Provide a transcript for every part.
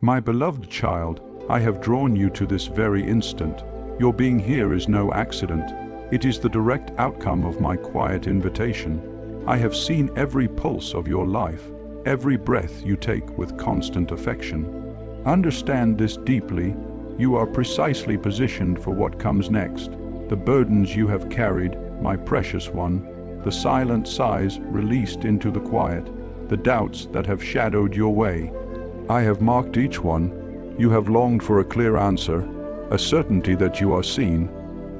My beloved child, I have drawn you to this very instant. Your being here is no accident. It is the direct outcome of my quiet invitation. I have seen every pulse of your life, every breath you take with constant affection. Understand this deeply. You are precisely positioned for what comes next. The burdens you have carried, my precious one, the silent sighs released into the quiet, the doubts that have shadowed your way. I have marked each one. You have longed for a clear answer, a certainty that you are seen.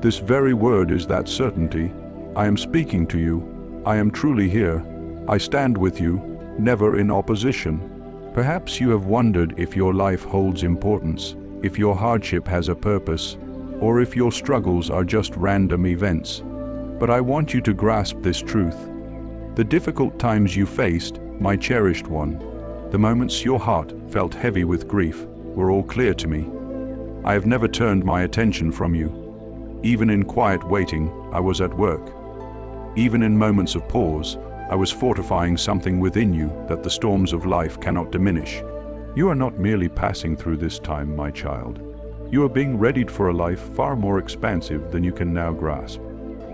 This very word is that certainty. I am speaking to you. I am truly here. I stand with you, never in opposition. Perhaps you have wondered if your life holds importance, if your hardship has a purpose, or if your struggles are just random events. But I want you to grasp this truth. The difficult times you faced, my cherished one, the moments your heart felt heavy with grief, were all clear to me. I have never turned my attention from you. Even in quiet waiting, I was at work. Even in moments of pause, I was fortifying something within you that the storms of life cannot diminish. You are not merely passing through this time, my child. You are being readied for a life far more expansive than you can now grasp.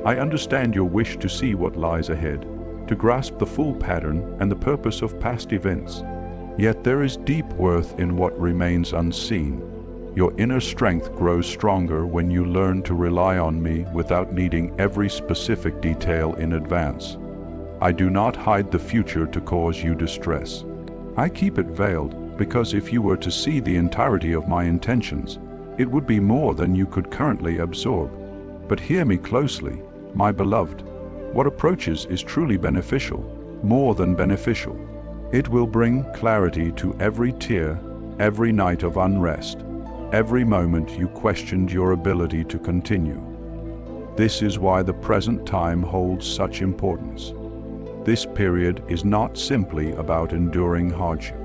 I understand your wish to see what lies ahead, to grasp the full pattern and the purpose of past events. Yet there is deep worth in what remains unseen. Your inner strength grows stronger when you learn to rely on me without needing every specific detail in advance. I do not hide the future to cause you distress. I keep it veiled because if you were to see the entirety of my intentions, it would be more than you could currently absorb. But hear me closely, my beloved. What approaches is truly beneficial, more than beneficial. It will bring clarity to every tear, every night of unrest, every moment you questioned your ability to continue. This is why the present time holds such importance. This period is not simply about enduring hardship.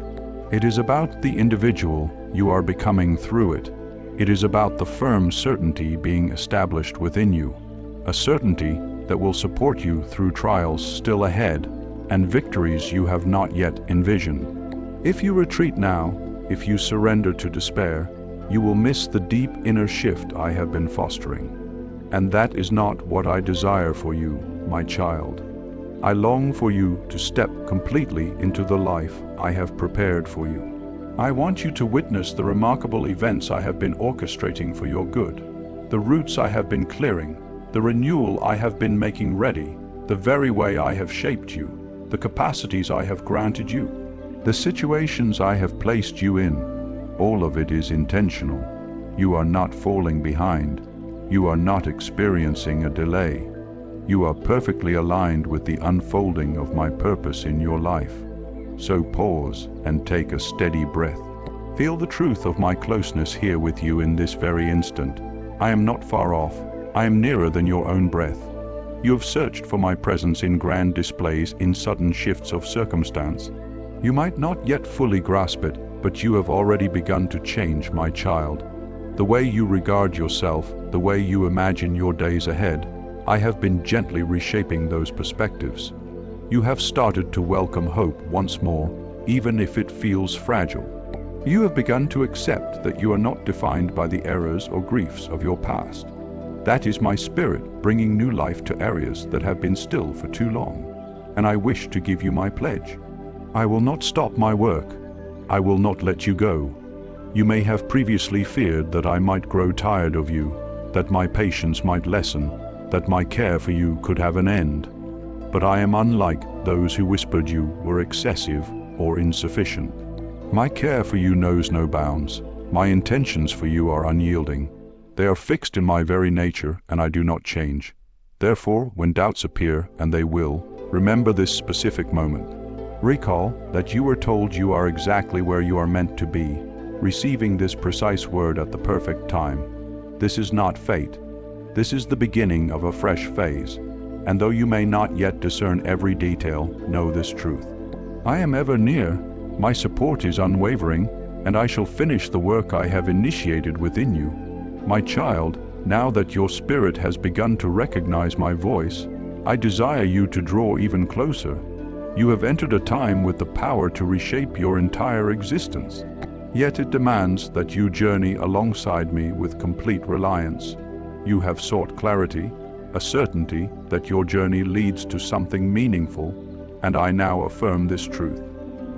It is about the individual you are becoming through it. It is about the firm certainty being established within you, a certainty that will support you through trials still ahead and victories you have not yet envisioned. If you retreat now, if you surrender to despair, you will miss the deep inner shift I have been fostering. And that is not what I desire for you, my child. I long for you to step completely into the life I have prepared for you. I want you to witness the remarkable events I have been orchestrating for your good, the roots I have been clearing, the renewal I have been making ready, the very way I have shaped you, the capacities I have granted you, the situations I have placed you in. All of it is intentional. You are not falling behind. You are not experiencing a delay. You are perfectly aligned with the unfolding of my purpose in your life. So pause and take a steady breath. Feel the truth of my closeness here with you in this very instant. I am not far off. I am nearer than your own breath. You have searched for my presence in grand displays, in sudden shifts of circumstance. You might not yet fully grasp it, but you have already begun to change, my child. The way you regard yourself, the way you imagine your days ahead, I have been gently reshaping those perspectives. You have started to welcome hope once more, even if it feels fragile. You have begun to accept that you are not defined by the errors or griefs of your past. That is my spirit bringing new life to areas that have been still for too long. And I wish to give you my pledge. I will not stop my work. I will not let you go. You may have previously feared that I might grow tired of you, that my patience might lessen, that my care for you could have an end. But I am unlike those who whispered you were excessive or insufficient. My care for you knows no bounds. My intentions for you are unyielding. They are fixed in my very nature, and I do not change. Therefore, when doubts appear, and they will, remember this specific moment. Recall that you were told you are exactly where you are meant to be, receiving this precise word at the perfect time. This is not fate. This is the beginning of a fresh phase. And though you may not yet discern every detail, know this truth. I am ever near, my support is unwavering, and I shall finish the work I have initiated within you. My child, now that your spirit has begun to recognize my voice, I desire you to draw even closer. You have entered a time with the power to reshape your entire existence. Yet it demands that you journey alongside me with complete reliance. You have sought clarity, a certainty that your journey leads to something meaningful, and I now affirm this truth.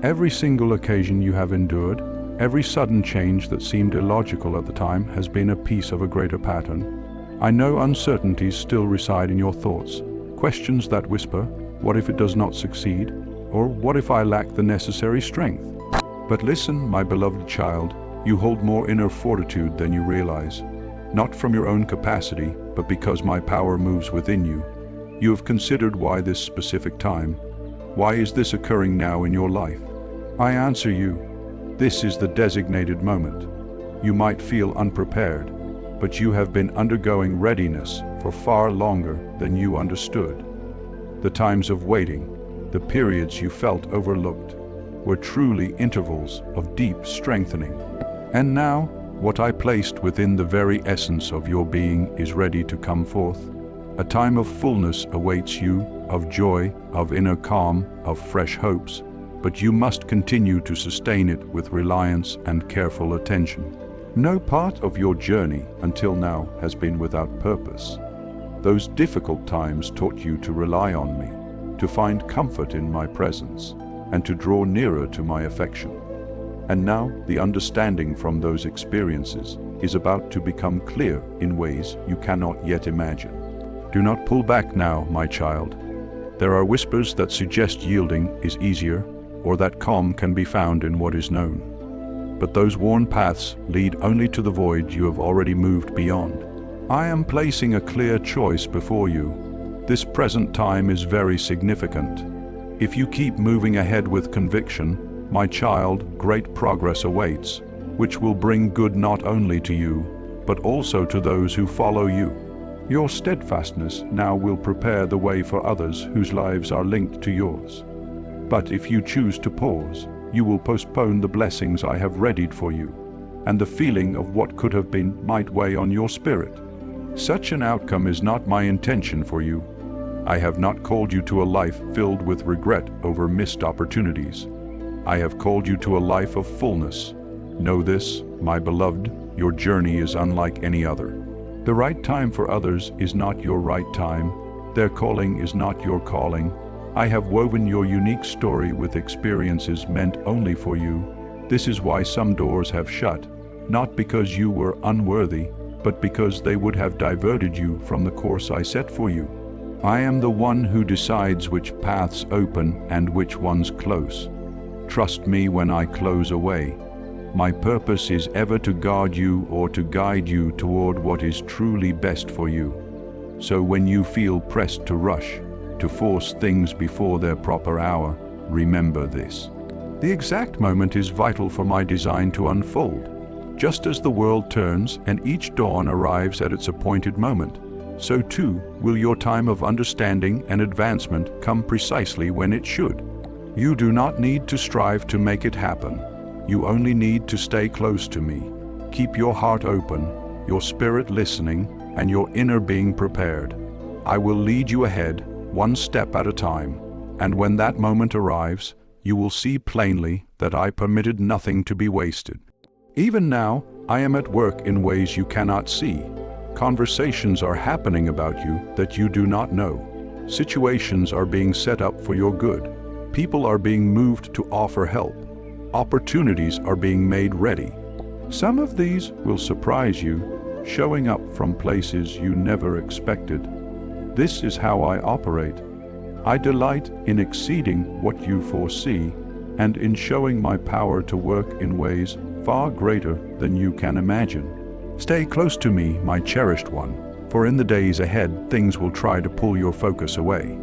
Every single occasion you have endured, every sudden change that seemed illogical at the time has been a piece of a greater pattern. I know uncertainties still reside in your thoughts, questions that whisper, what if it does not succeed? Or what if I lack the necessary strength? But listen, my beloved child, you hold more inner fortitude than you realize. Not from your own capacity, but because my power moves within you. You have considered why this specific time? Why is this occurring now in your life? I answer you, this is the designated moment. You might feel unprepared, but you have been undergoing readiness for far longer than you understood. The times of waiting, the periods you felt overlooked, were truly intervals of deep strengthening. And now, what I placed within the very essence of your being is ready to come forth. A time of fullness awaits you, of joy, of inner calm, of fresh hopes, but you must continue to sustain it with reliance and careful attention. No part of your journey until now has been without purpose. Those difficult times taught you to rely on me, to find comfort in my presence, and to draw nearer to my affection. And now the understanding from those experiences is about to become clear in ways you cannot yet imagine. Do not pull back now, my child. There are whispers that suggest yielding is easier, or that calm can be found in what is known. But those worn paths lead only to the void you have already moved beyond. I am placing a clear choice before you. This present time is very significant. If you keep moving ahead with conviction, my child, great progress awaits, which will bring good not only to you, but also to those who follow you. Your steadfastness now will prepare the way for others whose lives are linked to yours. But if you choose to pause, you will postpone the blessings I have readied for you, and the feeling of what could have been might weigh on your spirit. Such an outcome is not my intention for you. I have not called you to a life filled with regret over missed opportunities. I have called you to a life of fullness. Know this, my beloved, your journey is unlike any other. The right time for others is not your right time. Their calling is not your calling. I have woven your unique story with experiences meant only for you. This is why some doors have shut, not because you were unworthy, but because they would have diverted you from the course I set for you. I am the one who decides which paths open and which ones close. Trust me when I close away. My purpose is ever to guard you or to guide you toward what is truly best for you. So when you feel pressed to rush, to force things before their proper hour, remember this. The exact moment is vital for my design to unfold. Just as the world turns and each dawn arrives at its appointed moment, so too will your time of understanding and advancement come precisely when it should. You do not need to strive to make it happen. You only need to stay close to me. Keep your heart open, your spirit listening, and your inner being prepared. I will lead you ahead, one step at a time, and when that moment arrives, you will see plainly that I permitted nothing to be wasted. Even now, I am at work in ways you cannot see. Conversations are happening about you that you do not know. Situations are being set up for your good. People are being moved to offer help. Opportunities are being made ready. Some of these will surprise you, showing up from places you never expected. This is how I operate. I delight in exceeding what you foresee and in showing my power to work in ways far greater than you can imagine. Stay close to me, my cherished one, for in the days ahead things will try to pull your focus away.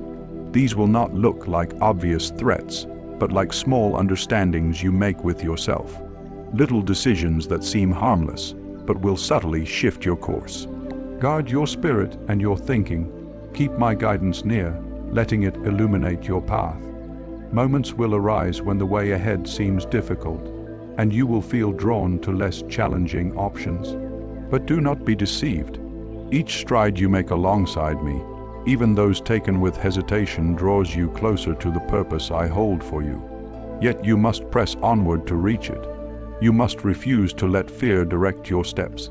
These will not look like obvious threats, but like small understandings you make with yourself. Little decisions that seem harmless, but will subtly shift your course. Guard your spirit and your thinking. Keep my guidance near, letting it illuminate your path. Moments will arise when the way ahead seems difficult, and you will feel drawn to less challenging options. But do not be deceived. Each stride you make alongside me, even those taken with hesitation, draws you closer to the purpose I hold for you. Yet you must press onward to reach it. You must refuse to let fear direct your steps.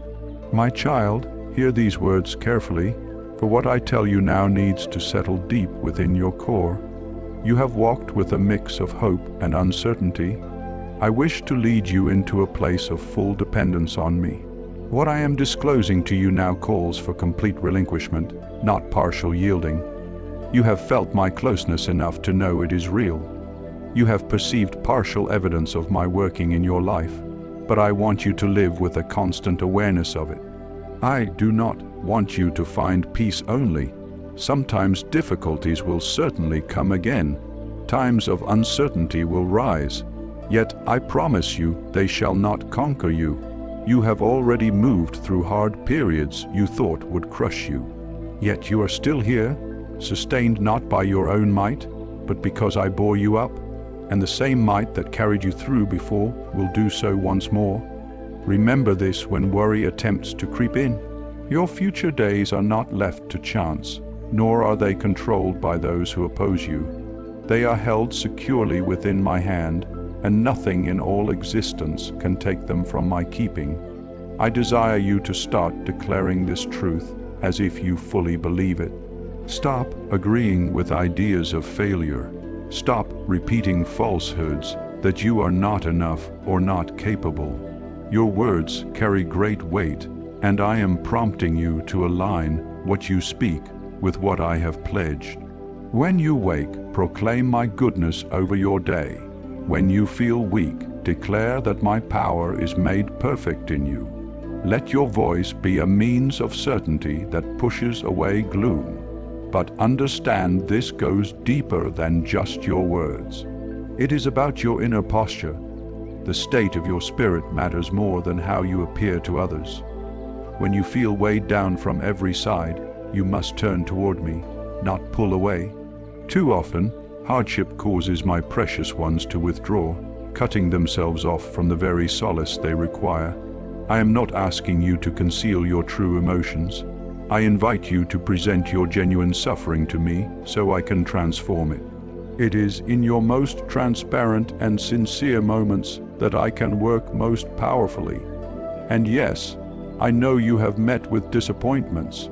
My child, hear these words carefully, for what I tell you now needs to settle deep within your core. You have walked with a mix of hope and uncertainty. I wish to lead you into a place of full dependence on me. What I am disclosing to you now calls for complete relinquishment, not partial yielding. You have felt my closeness enough to know it is real. You have perceived partial evidence of my working in your life, but I want you to live with a constant awareness of it. I do not want you to find peace only. Sometimes difficulties will certainly come again. Times of uncertainty will rise. Yet I promise you they shall not conquer you. You have already moved through hard periods you thought would crush you. Yet you are still here, sustained not by your own might, but because I bore you up, and the same might that carried you through before will do so once more. Remember this when worry attempts to creep in. Your future days are not left to chance, nor are they controlled by those who oppose you. They are held securely within my hand, and nothing in all existence can take them from my keeping. I desire you to start declaring this truth as if you fully believe it. Stop agreeing with ideas of failure. Stop repeating falsehoods that you are not enough or not capable. Your words carry great weight, and I am prompting you to align what you speak with what I have pledged. When you wake, proclaim my goodness over your day. When you feel weak, declare that my power is made perfect in you. Let your voice be a means of certainty that pushes away gloom. But understand this goes deeper than just your words. It is about your inner posture. The state of your spirit matters more than how you appear to others. When you feel weighed down from every side, you must turn toward me, not pull away. Too often, hardship causes my precious ones to withdraw, cutting themselves off from the very solace they require. I am not asking you to conceal your true emotions. I invite you to present your genuine suffering to me so I can transform it. It is in your most transparent and sincere moments that I can work most powerfully. And yes, I know you have met with disappointments.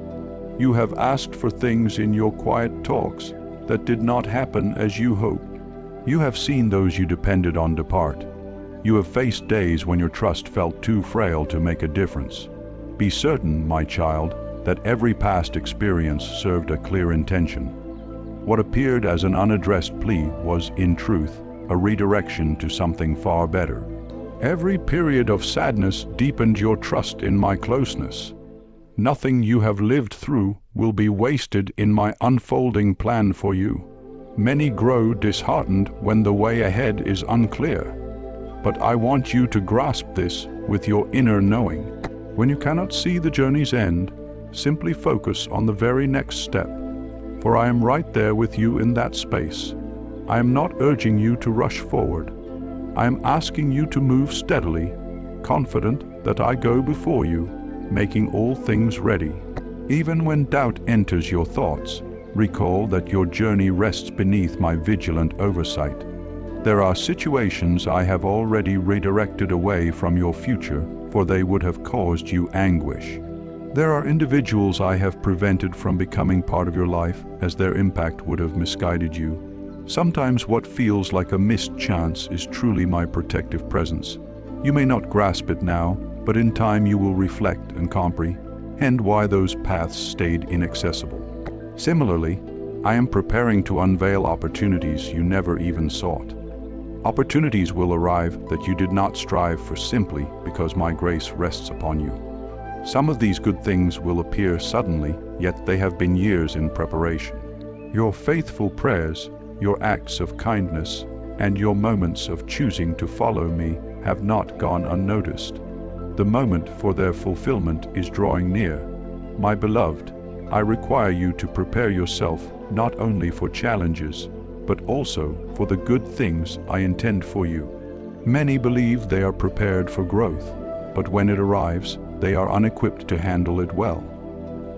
You have asked for things in your quiet talks that did not happen as you hoped. You have seen those you depended on depart. You have faced days when your trust felt too frail to make a difference. Be certain, my child, that every past experience served a clear intention. What appeared as an unaddressed plea was, in truth, a redirection to something far better. Every period of sadness deepened your trust in my closeness. Nothing you have lived through will be wasted in my unfolding plan for you. Many grow disheartened when the way ahead is unclear. But I want you to grasp this with your inner knowing. When you cannot see the journey's end, simply focus on the very next step, for I am right there with you in that space. I am not urging you to rush forward. I am asking you to move steadily, confident that I go before you, making all things ready. Even when doubt enters your thoughts, recall that your journey rests beneath my vigilant oversight. There are situations I have already redirected away from your future, for they would have caused you anguish. There are individuals I have prevented from becoming part of your life, as their impact would have misguided you. Sometimes what feels like a missed chance is truly my protective presence. You may not grasp it now, but in time you will reflect and comprehend why those paths stayed inaccessible. Similarly, I am preparing to unveil opportunities you never even sought. Opportunities will arrive that you did not strive for simply because my grace rests upon you. Some of these good things will appear suddenly, yet they have been years in preparation. Your faithful prayers, your acts of kindness, and your moments of choosing to follow me have not gone unnoticed. The moment for their fulfillment is drawing near. My beloved, I require you to prepare yourself not only for challenges, but also for the good things I intend for you. Many believe they are prepared for growth, but when it arrives, they are unequipped to handle it well.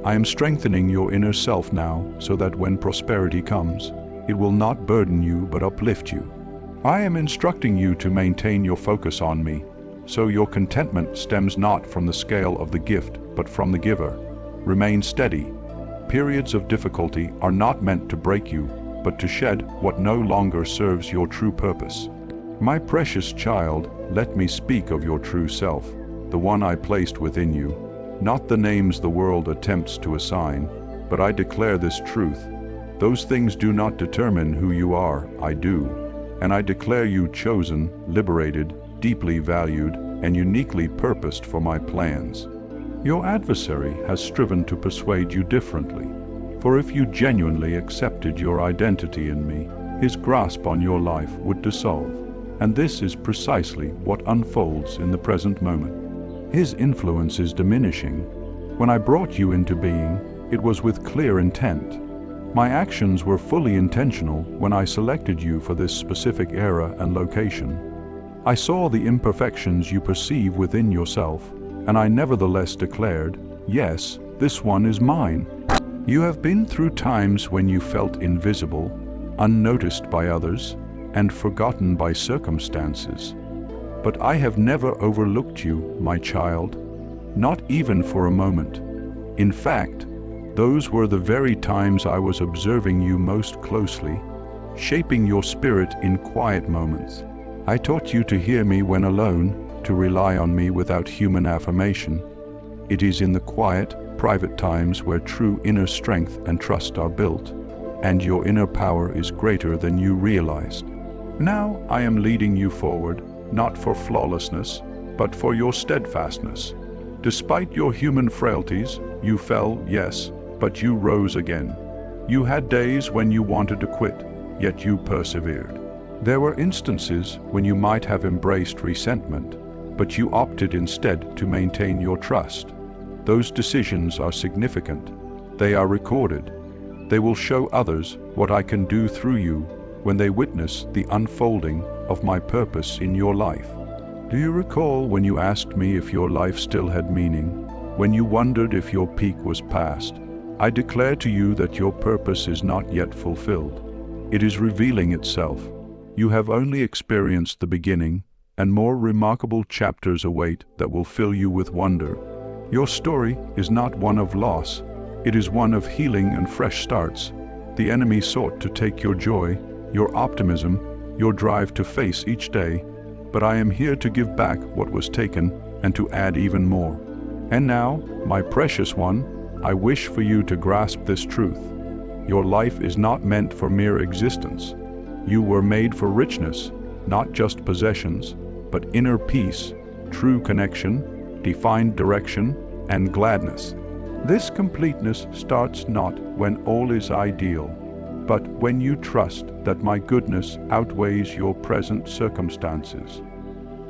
I am strengthening your inner self now so that when prosperity comes, it will not burden you but uplift you. I am instructing you to maintain your focus on me, So your contentment stems not from the scale of the gift, but from the giver. Remain steady. Periods of difficulty are not meant to break you, but to shed what no longer serves your true purpose. My precious child, let me speak of your true self, the one I placed within you, not the names the world attempts to assign, but I declare this truth. Those things do not determine who you are, I do, and I declare you chosen, liberated, deeply valued, and uniquely purposed for my plans. Your adversary has striven to persuade you differently, for if you genuinely accepted your identity in me, his grasp on your life would dissolve, and this is precisely what unfolds in the present moment. His influence is diminishing. When I brought you into being, it was with clear intent. My actions were fully intentional when I selected you for this specific era and location. I saw the imperfections you perceive within yourself, and I nevertheless declared, yes, this one is mine. You have been through times when you felt invisible, unnoticed by others, and forgotten by circumstances. But I have never overlooked you, my child, not even for a moment. In fact, those were the very times I was observing you most closely, shaping your spirit in quiet moments. I taught you to hear me when alone, to rely on me without human affirmation. It is in the quiet, private times where true inner strength and trust are built, and your inner power is greater than you realized. Now I am leading you forward, not for flawlessness, but for your steadfastness. Despite your human frailties, you fell, yes, but you rose again. You had days when you wanted to quit, yet you persevered. There were instances when you might have embraced resentment, but you opted instead to maintain your trust. Those decisions are significant. They are recorded. They will show others what I can do through you when they witness the unfolding of my purpose in your life. Do you recall when you asked me if your life still had meaning? When you wondered if your peak was past? I declare to you that your purpose is not yet fulfilled. It is revealing itself. You have only experienced the beginning, and more remarkable chapters await that will fill you with wonder. Your story is not one of loss. It is one of healing and fresh starts. The enemy sought to take your joy, your optimism, your drive to face each day, but I am here to give back what was taken and to add even more. And now, my precious one, I wish for you to grasp this truth. Your life is not meant for mere existence. You were made for richness, not just possessions, but inner peace, true connection, defined direction, and gladness. This completeness starts not when all is ideal, but when you trust that my goodness outweighs your present circumstances.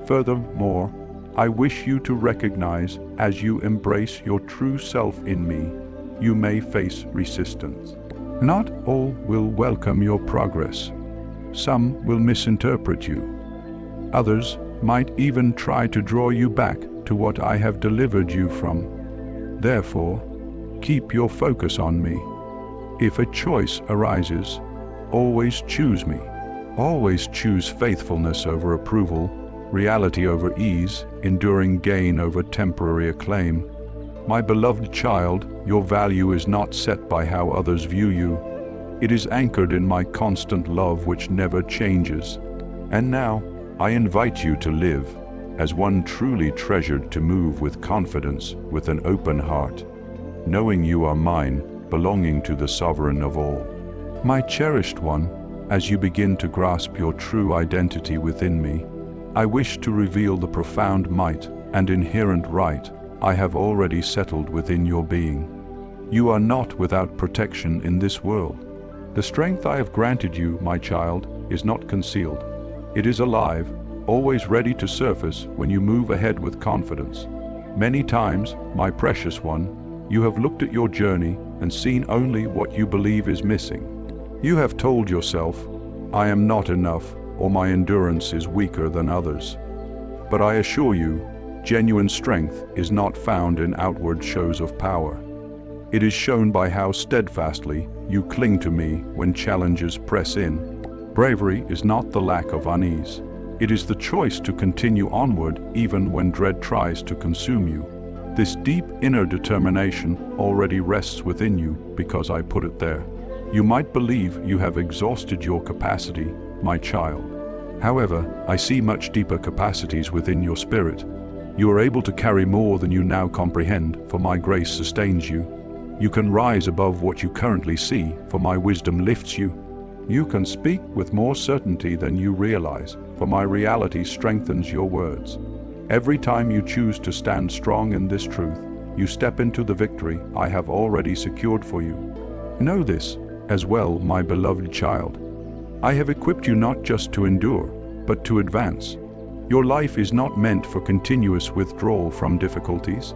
Furthermore, I wish you to recognize as you embrace your true self in me, you may face resistance. Not all will welcome your progress. Some will misinterpret you. Others might even try to draw you back to what I have delivered you from. Therefore, keep your focus on me. If a choice arises, always choose me. Always choose faithfulness over approval, reality over ease, enduring gain over temporary acclaim. My beloved child, your value is not set by how others view you. It is anchored in my constant love which never changes. And now, I invite you to live as one truly treasured, to move with confidence, with an open heart, knowing you are mine, belonging to the sovereign of all. My cherished one, as you begin to grasp your true identity within me, I wish to reveal the profound might and inherent right I have already settled within your being. You are not without protection in this world. The strength I have granted you, my child, is not concealed. It is alive, always ready to surface when you move ahead with confidence. Many times, my precious one, you have looked at your journey and seen only what you believe is missing. You have told yourself, I am not enough, or my endurance is weaker than others. But I assure you, genuine strength is not found in outward shows of power. It is shown by how steadfastly you cling to me when challenges press in. Bravery is not the lack of unease. It is the choice to continue onward even when dread tries to consume you. This deep inner determination already rests within you because I put it there. You might believe you have exhausted your capacity, my child. However, I see much deeper capacities within your spirit. You are able to carry more than you now comprehend, for my grace sustains you. You can rise above what you currently see, for my wisdom lifts you. You can speak with more certainty than you realize, for my reality strengthens your words. Every time you choose to stand strong in this truth, you step into the victory I have already secured for you. Know this as well, my beloved child. I have equipped you not just to endure, but to advance. Your life is not meant for continuous withdrawal from difficulties.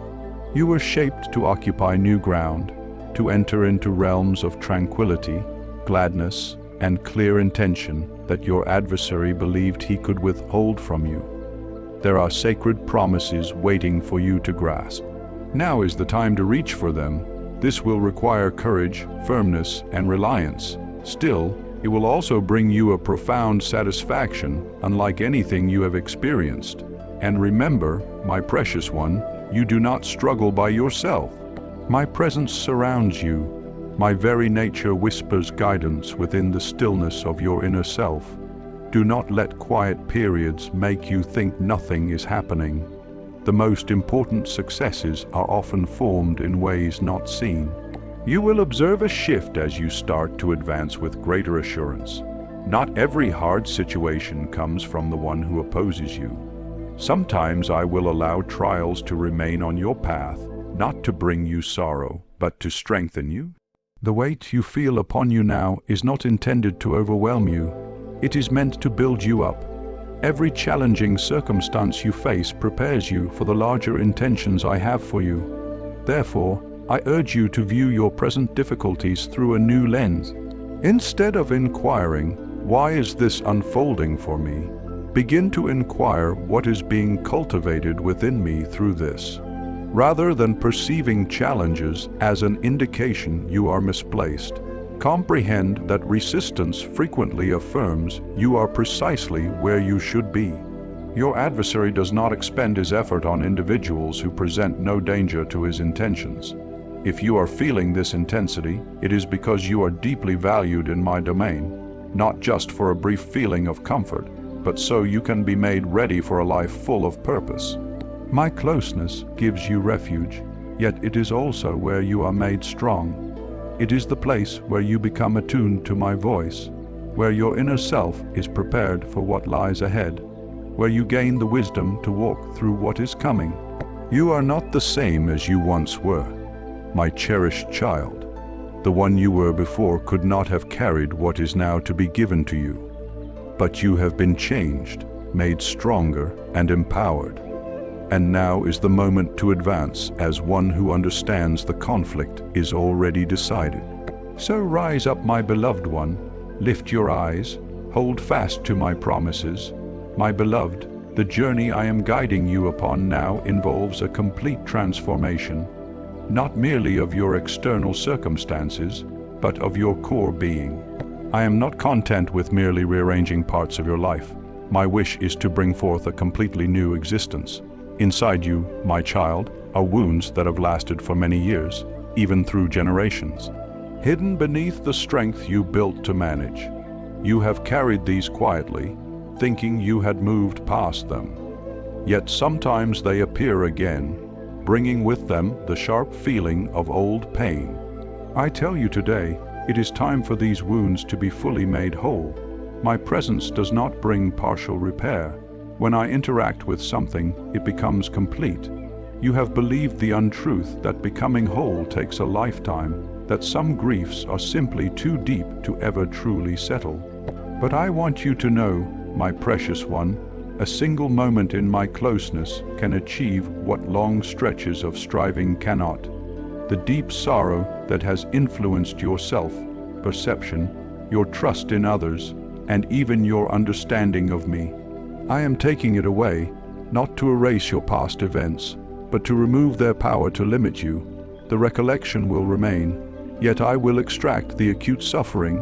You were shaped to occupy new ground, to enter into realms of tranquility, gladness, and clear intention that your adversary believed he could withhold from you. There are sacred promises waiting for you to grasp. Now is the time to reach for them. This will require courage, firmness, and reliance. Still, it will also bring you a profound satisfaction, unlike anything you have experienced. And remember, my precious one, you do not struggle by yourself. My presence surrounds you. My very nature whispers guidance within the stillness of your inner self. Do not let quiet periods make you think nothing is happening. The most important successes are often formed in ways not seen. You will observe a shift as you start to advance with greater assurance. Not every hard situation comes from the one who opposes you. Sometimes I will allow trials to remain on your path, not to bring you sorrow, but to strengthen you. The weight you feel upon you now is not intended to overwhelm you. It is meant to build you up. Every challenging circumstance you face prepares you for the larger intentions I have for you. Therefore, I urge you to view your present difficulties through a new lens. Instead of inquiring, "Why is this unfolding for me?" begin to inquire what is being cultivated within me through this. Rather than perceiving challenges as an indication you are misplaced, comprehend that resistance frequently affirms you are precisely where you should be. Your adversary does not expend his effort on individuals who present no danger to his intentions. If you are feeling this intensity, it is because you are deeply valued in my domain, not just for a brief feeling of comfort, but so you can be made ready for a life full of purpose. My closeness gives you refuge, yet it is also where you are made strong. It is the place where you become attuned to my voice, where your inner self is prepared for what lies ahead, where you gain the wisdom to walk through what is coming. You are not the same as you once were, my cherished child. The one you were before could not have carried what is now to be given to you. But you have been changed, made stronger and empowered. And now is the moment to advance as one who understands the conflict is already decided. So rise up, my beloved one, lift your eyes, hold fast to my promises. My beloved, the journey I am guiding you upon now involves a complete transformation, not merely of your external circumstances, but of your core being. I am not content with merely rearranging parts of your life. My wish is to bring forth a completely new existence. Inside you, my child, are wounds that have lasted for many years, even through generations. Hidden beneath the strength you built to manage, you have carried these quietly, thinking you had moved past them. Yet sometimes they appear again, bringing with them the sharp feeling of old pain. I tell you today, it is time for these wounds to be fully made whole. My presence does not bring partial repair. When I interact with something, it becomes complete. You have believed the untruth that becoming whole takes a lifetime, that some griefs are simply too deep to ever truly settle. But I want you to know, my precious one, a single moment in my closeness can achieve what long stretches of striving cannot. The deep sorrow that has influenced your self-perception, your trust in others, and even your understanding of me. I am taking it away, not to erase your past events, but to remove their power to limit you. The recollection will remain, yet I will extract the acute suffering.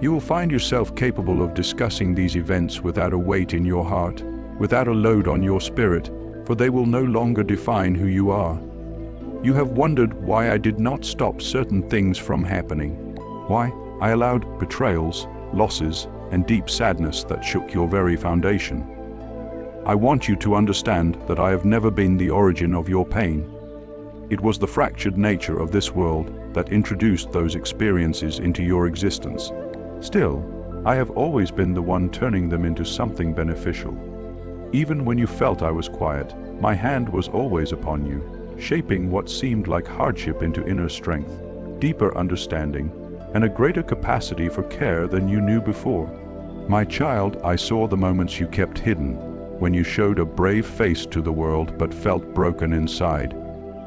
You will find yourself capable of discussing these events without a weight in your heart, without a load on your spirit, for they will no longer define who you are. You have wondered why I did not stop certain things from happening, why I allowed betrayals, losses, and deep sadness that shook your very foundation. I want you to understand that I have never been the origin of your pain. It was the fractured nature of this world that introduced those experiences into your existence. Still, I have always been the one turning them into something beneficial. Even when you felt I was quiet, my hand was always upon you, shaping what seemed like hardship into inner strength, deeper understanding, and a greater capacity for care than you knew before. My child, I saw the moments you kept hidden, when you showed a brave face to the world but felt broken inside.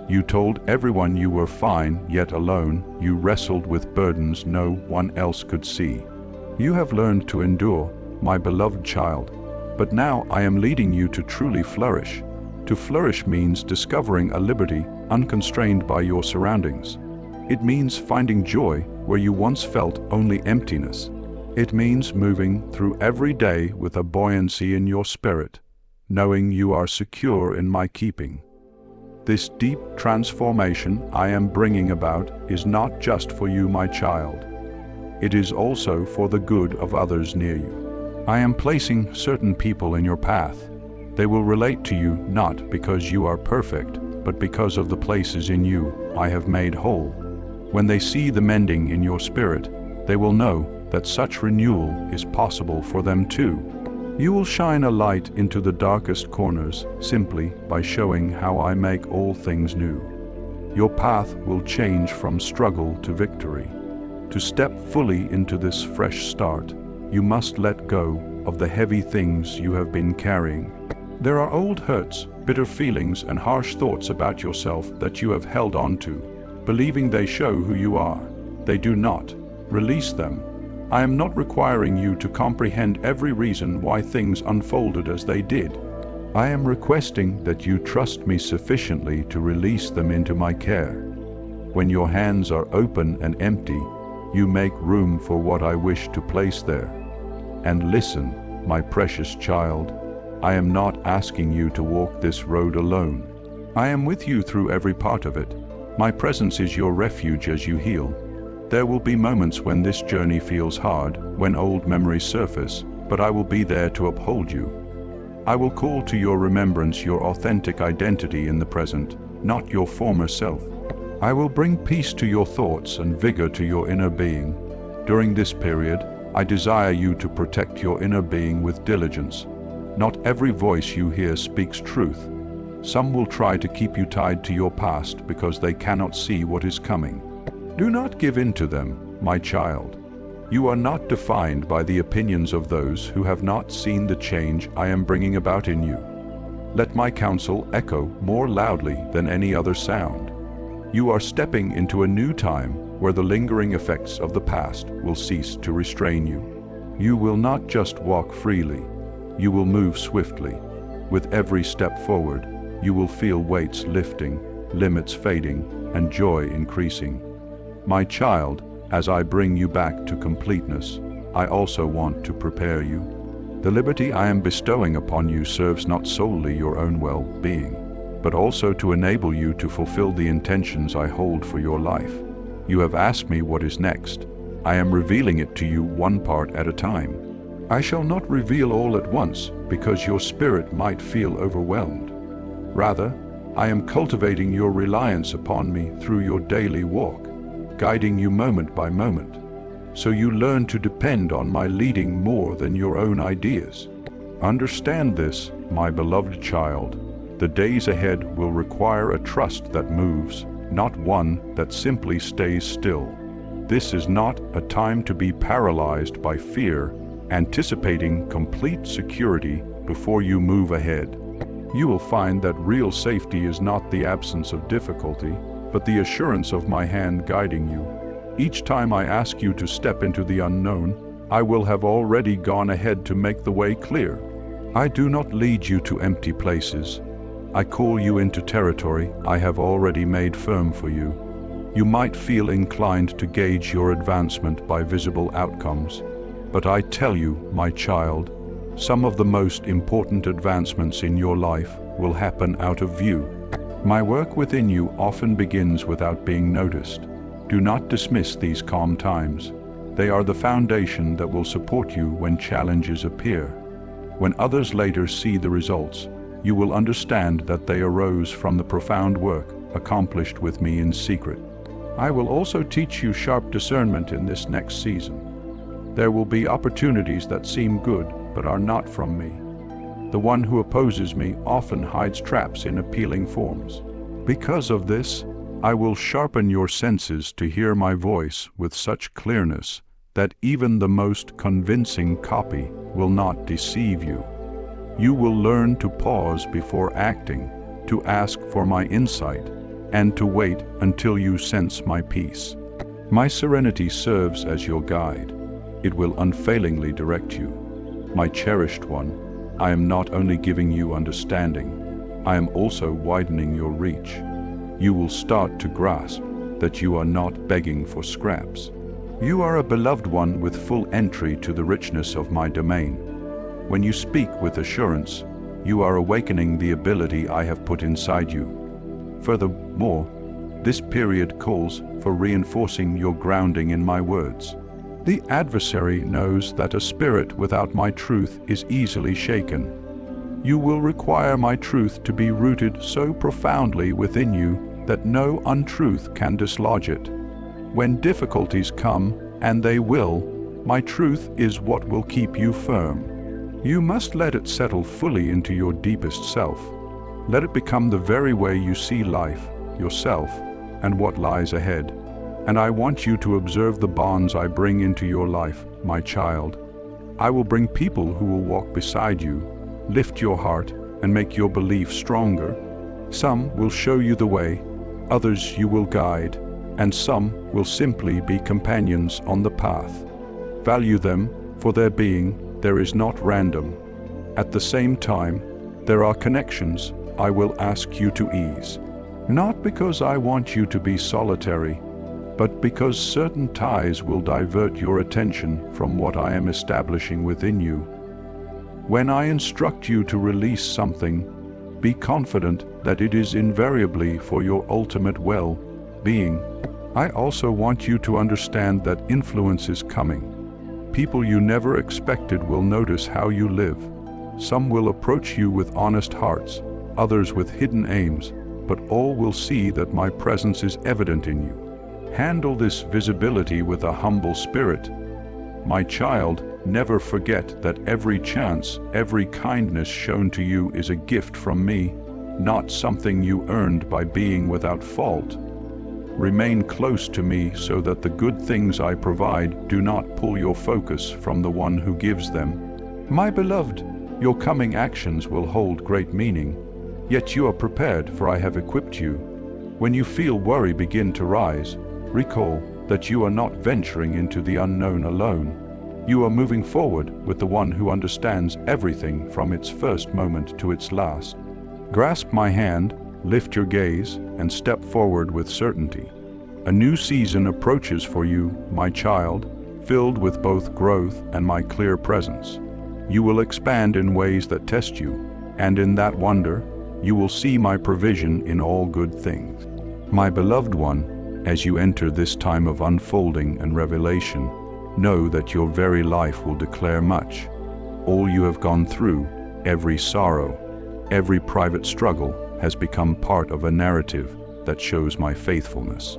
You told everyone you were fine, yet alone, you wrestled with burdens no one else could see. You have learned to endure, my beloved child, but now I am leading you to truly flourish. To flourish means discovering a liberty unconstrained by your surroundings. It means finding joy where you once felt only emptiness. It means moving through every day with a buoyancy in your spirit, knowing you are secure in my keeping. This deep transformation I am bringing about is not just for you, my child. It is also for the good of others near you. I am placing certain people in your path. They will relate to you not because you are perfect, but because of the places in you I have made whole. When they see the mending in your spirit, they will know that such renewal is possible for them too. You will shine a light into the darkest corners simply by showing how I make all things new. Your path will change from struggle to victory. To step fully into this fresh start, you must let go of the heavy things you have been carrying. There are old hurts, bitter feelings, and harsh thoughts about yourself that you have held on to, believing they show who you are. They do not. Release them. I am not requiring you to comprehend every reason why things unfolded as they did. I am requesting that you trust me sufficiently to release them into my care. When your hands are open and empty, you make room for what I wish to place there. And listen, my precious child, I am not asking you to walk this road alone. I am with you through every part of it. My presence is your refuge as you heal. There will be moments when this journey feels hard, when old memories surface, but I will be there to uphold you. I will call to your remembrance your authentic identity in the present, not your former self. I will bring peace to your thoughts and vigor to your inner being. During this period, I desire you to protect your inner being with diligence. Not every voice you hear speaks truth. Some will try to keep you tied to your past because they cannot see what is coming. Do not give in to them, my child. You are not defined by the opinions of those who have not seen the change I am bringing about in you. Let my counsel echo more loudly than any other sound. You are stepping into a new time where the lingering effects of the past will cease to restrain you. You will not just walk freely. You will move swiftly. With every step forward, you will feel weights lifting, limits fading, and joy increasing. My child, as I bring you back to completeness, I also want to prepare you. The liberty I am bestowing upon you serves not solely your own well-being, but also to enable you to fulfill the intentions I hold for your life. You have asked me what is next. I am revealing it to you one part at a time. I shall not reveal all at once because your spirit might feel overwhelmed. Rather, I am cultivating your reliance upon me through your daily walk, guiding you moment by moment, so you learn to depend on my leading more than your own ideas. Understand this, my beloved child. The days ahead will require a trust that moves, not one that simply stays still. This is not a time to be paralyzed by fear, anticipating complete security before you move ahead. You will find that real safety is not the absence of difficulty, but the assurance of my hand guiding you. Each time I ask you to step into the unknown, I will have already gone ahead to make the way clear. I do not lead you to empty places. I call you into territory I have already made firm for you. You might feel inclined to gauge your advancement by visible outcomes, but I tell you, my child, some of the most important advancements in your life will happen out of view. My work within you often begins without being noticed. Do not dismiss these calm times. They are the foundation that will support you when challenges appear. When others later see the results, you will understand that they arose from the profound work accomplished with me in secret. I will also teach you sharp discernment in this next season. There will be opportunities that seem good but are not from me. The one who opposes me often hides traps in appealing forms. Because of this, I will sharpen your senses to hear my voice with such clearness that even the most convincing copy will not deceive you. You will learn to pause before acting, to ask for my insight, and to wait until you sense my peace. My serenity serves as your guide. It will unfailingly direct you. My cherished one, I am not only giving you understanding, I am also widening your reach. You will start to grasp that you are not begging for scraps. You are a beloved one with full entry to the richness of my domain. When you speak with assurance, you are awakening the ability I have put inside you. Furthermore, this period calls for reinforcing your grounding in my words. The adversary knows that a spirit without my truth is easily shaken. You will require my truth to be rooted so profoundly within you that no untruth can dislodge it. When difficulties come, and they will, my truth is what will keep you firm. You must let it settle fully into your deepest self. Let it become the very way you see life, yourself, and what lies ahead. And I want you to observe the bonds I bring into your life, my child. I will bring people who will walk beside you, lift your heart, and make your belief stronger. Some will show you the way, others you will guide, and some will simply be companions on the path. Value them for their being. There is not random. At the same time, there are connections I will ask you to ease. Not because I want you to be solitary, but because certain ties will divert your attention from what I am establishing within you. When I instruct you to release something, be confident that it is invariably for your ultimate well-being. I also want you to understand that influence is coming. People you never expected will notice how you live. Some will approach you with honest hearts, others with hidden aims, but all will see that my presence is evident in you. Handle this visibility with a humble spirit. My child, never forget that every chance, every kindness shown to you is a gift from me, not something you earned by being without fault. Remain close to me so that the good things I provide do not pull your focus from the one who gives them. My beloved, your coming actions will hold great meaning, yet you are prepared, for I have equipped you. When you feel worry begin to rise, recall that you are not venturing into the unknown alone. You are moving forward with the one who understands everything from its first moment to its last. Grasp my hand, lift your gaze, and step forward with certainty. A new season approaches for you, my child, filled with both growth and my clear presence. You will expand in ways that test you, and in that wonder, you will see my provision in all good things. My beloved one, as you enter this time of unfolding and revelation, know that your very life will declare much. All you have gone through, every sorrow, every private struggle, has become part of a narrative that shows my faithfulness.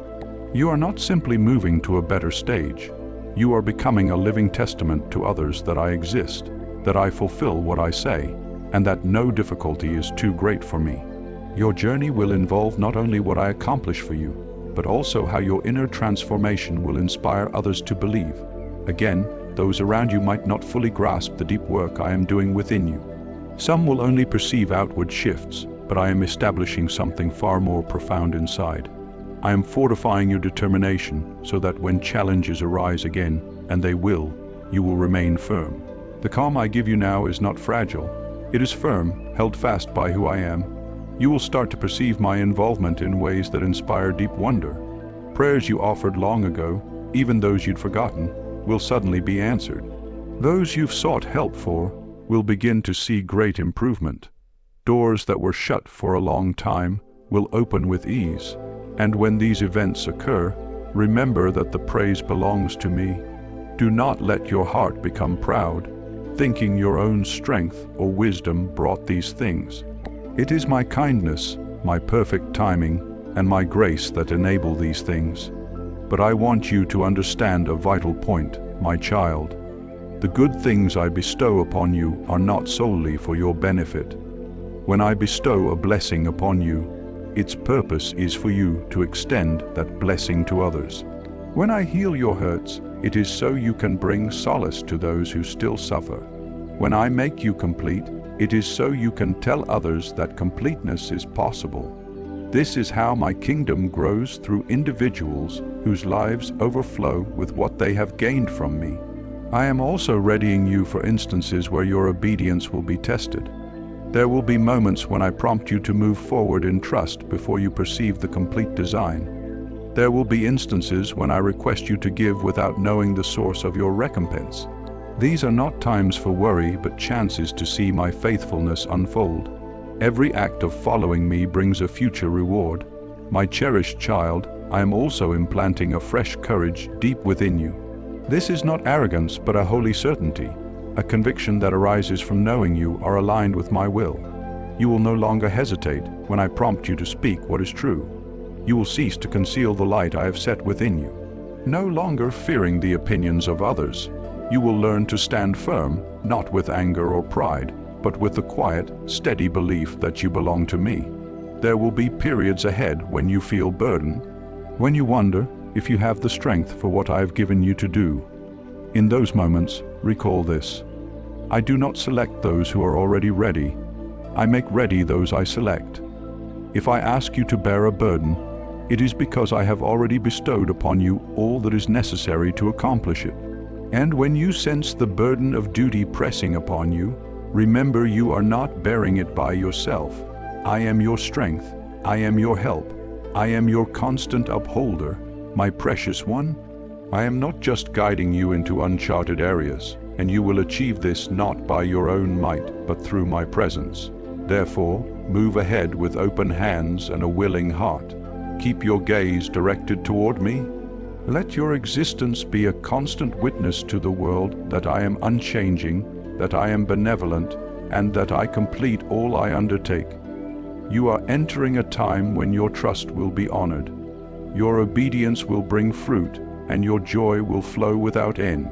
You are not simply moving to a better stage. You are becoming a living testament to others that I exist, that I fulfill what I say, and that no difficulty is too great for me. Your journey will involve not only what I accomplish for you, but also how your inner transformation will inspire others to believe. Again, those around you might not fully grasp the deep work I am doing within you. Some will only perceive outward shifts, but I am establishing something far more profound inside. I am fortifying your determination so that when challenges arise again, and they will, you will remain firm. The calm I give you now is not fragile. It is firm, held fast by who I am. You will start to perceive my involvement in ways that inspire deep wonder. Prayers you offered long ago, even those you'd forgotten, will suddenly be answered. Those you've sought help for will begin to see great improvement. Doors that were shut for a long time will open with ease. And when these events occur, remember that the praise belongs to me. Do not let your heart become proud, thinking your own strength or wisdom brought these things. It is my kindness, my perfect timing, and my grace that enable these things. But I want you to understand a vital point, my child. The good things I bestow upon you are not solely for your benefit. When I bestow a blessing upon you, its purpose is for you to extend that blessing to others. When I heal your hurts, it is so you can bring solace to those who still suffer. When I make you complete, it is so you can tell others that completeness is possible. This is how my kingdom grows through individuals whose lives overflow with what they have gained from me. I am also readying you for instances where your obedience will be tested. There will be moments when I prompt you to move forward in trust before you perceive the complete design. There will be instances when I request you to give without knowing the source of your recompense. These are not times for worry, but chances to see my faithfulness unfold. Every act of following me brings a future reward. My cherished child, I am also implanting a fresh courage deep within you. This is not arrogance, but a holy certainty, a conviction that arises from knowing you are aligned with my will. You will no longer hesitate when I prompt you to speak what is true. You will cease to conceal the light I have set within you. No longer fearing the opinions of others, you will learn to stand firm, not with anger or pride, but with the quiet, steady belief that you belong to me. There will be periods ahead when you feel burdened, when you wonder if you have the strength for what I have given you to do. In those moments, recall this: I do not select those who are already ready. I make ready those I select. If I ask you to bear a burden, it is because I have already bestowed upon you all that is necessary to accomplish it. And when you sense the burden of duty pressing upon you, remember you are not bearing it by yourself. I am your strength. I am your help. I am your constant upholder, my precious one. I am not just guiding you into uncharted areas, and you will achieve this not by your own might, but through my presence. Therefore, move ahead with open hands and a willing heart. Keep your gaze directed toward me. Let your existence be a constant witness to the world that I am unchanging, that I am benevolent, and that I complete all I undertake. You are entering a time when your trust will be honored. Your obedience will bring fruit, and your joy will flow without end.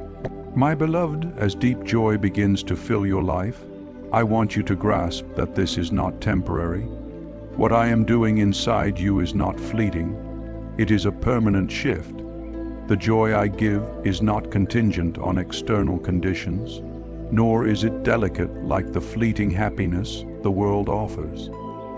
My beloved, as deep joy begins to fill your life, I want you to grasp that this is not temporary. What I am doing inside you is not fleeting. It is a permanent shift. The joy I give is not contingent on external conditions, nor is it delicate like the fleeting happiness the world offers.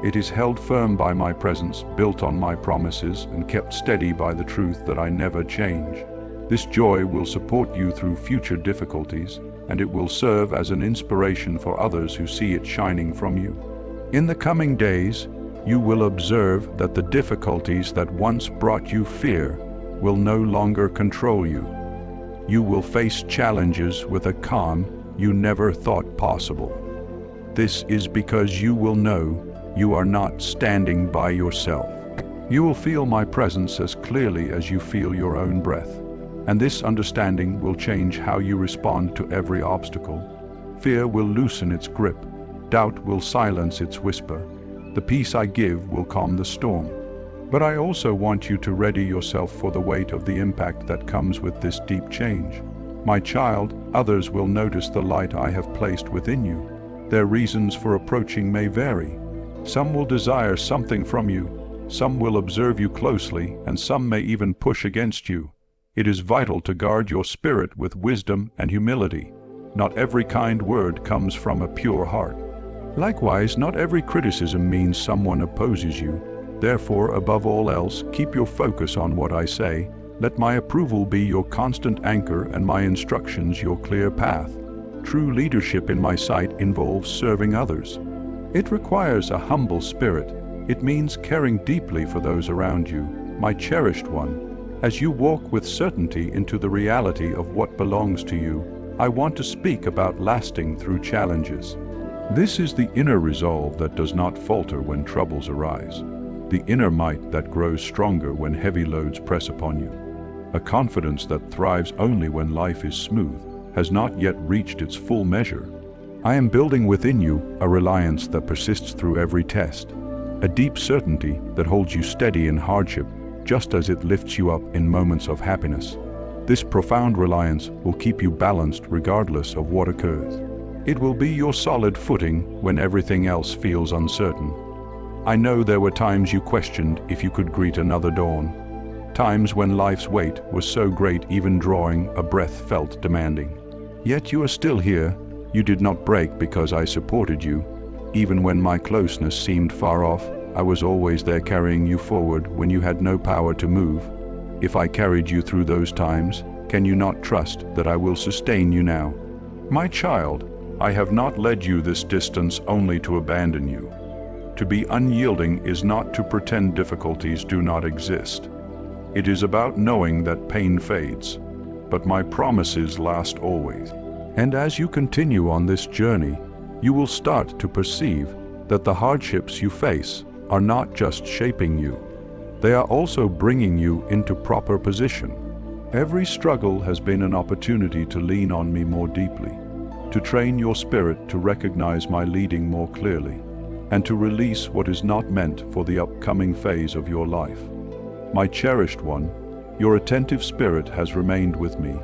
It is held firm by my presence, built on my promises, and kept steady by the truth that I never change. This joy will support you through future difficulties, and it will serve as an inspiration for others who see it shining from you. In the coming days, you will observe that the difficulties that once brought you fear will no longer control you. You will face challenges with a calm you never thought possible. This is because you will know you are not standing by yourself. You will feel my presence as clearly as you feel your own breath, and this understanding will change how you respond to every obstacle. Fear will loosen its grip, doubt will silence its whisper. The peace I give will calm the storm. But I also want you to ready yourself for the weight of the impact that comes with this deep change. My child, others will notice the light I have placed within you. Their reasons for approaching may vary. Some will desire something from you, some will observe you closely, and some may even push against you. It is vital to guard your spirit with wisdom and humility. Not every kind word comes from a pure heart. Likewise, not every criticism means someone opposes you. Therefore, above all else, keep your focus on what I say. Let my approval be your constant anchor and my instructions your clear path. True leadership in my sight involves serving others. It requires a humble spirit. It means caring deeply for those around you. My cherished one, As you walk with certainty into the reality of what belongs to you, I want to speak about lasting through challenges. This is the inner resolve that does not falter when troubles arise, the inner might that grows stronger when heavy loads press upon you, a confidence that thrives only when life is smooth, has not yet reached its full measure. I am building within you a reliance that persists through every test, a deep certainty that holds you steady in hardship just as it lifts you up in moments of happiness. This profound reliance will keep you balanced regardless of what occurs. It will be your solid footing when everything else feels uncertain. I know there were times you questioned if you could greet another dawn, times when life's weight was so great even drawing a breath felt demanding. Yet you are still here. You did not break because I supported you. Even when my closeness seemed far off, I was always there carrying you forward when you had no power to move. If I carried you through those times, can you not trust that I will sustain you now? My child, I have not led you this distance only to abandon you. To be unyielding is not to pretend difficulties do not exist. It is about knowing that pain fades, but my promises last always. And as you continue on this journey, you will start to perceive that the hardships you face are not just shaping you. They are also bringing you into proper position. Every struggle has been an opportunity to lean on me more deeply, to train your spirit to recognize my leading more clearly, and to release what is not meant for the upcoming phase of your life. My cherished one, your attentive spirit has remained with me,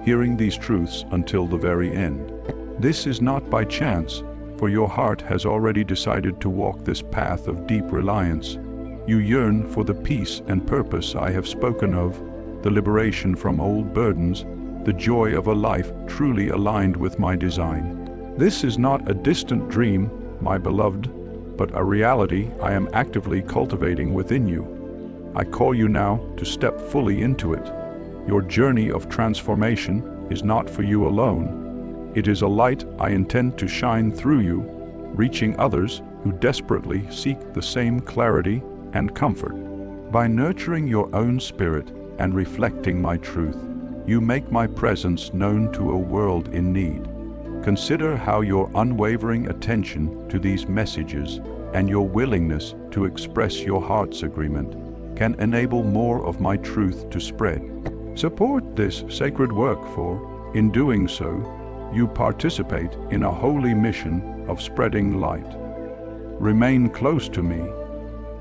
hearing these truths until the very end. This is not by chance, for your heart has already decided to walk this path of deep reliance. You yearn for the peace and purpose I have spoken of, the liberation from old burdens, the joy of a life truly aligned with my design. This is not a distant dream, my beloved, but a reality I am actively cultivating within you. I call you now to step fully into it. Your journey of transformation is not for you alone. It is a light I intend to shine through you, reaching others who desperately seek the same clarity and comfort. By nurturing your own spirit and reflecting my truth, you make my presence known to a world in need. Consider how your unwavering attention to these messages and your willingness to express your heart's agreement can enable more of my truth to spread. Support this sacred work, for, in doing so, you participate in a holy mission of spreading light. Remain close to me.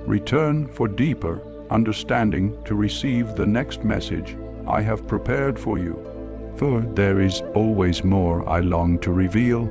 Return for deeper understanding to receive the next message I have prepared for you. For there is always more I long to reveal,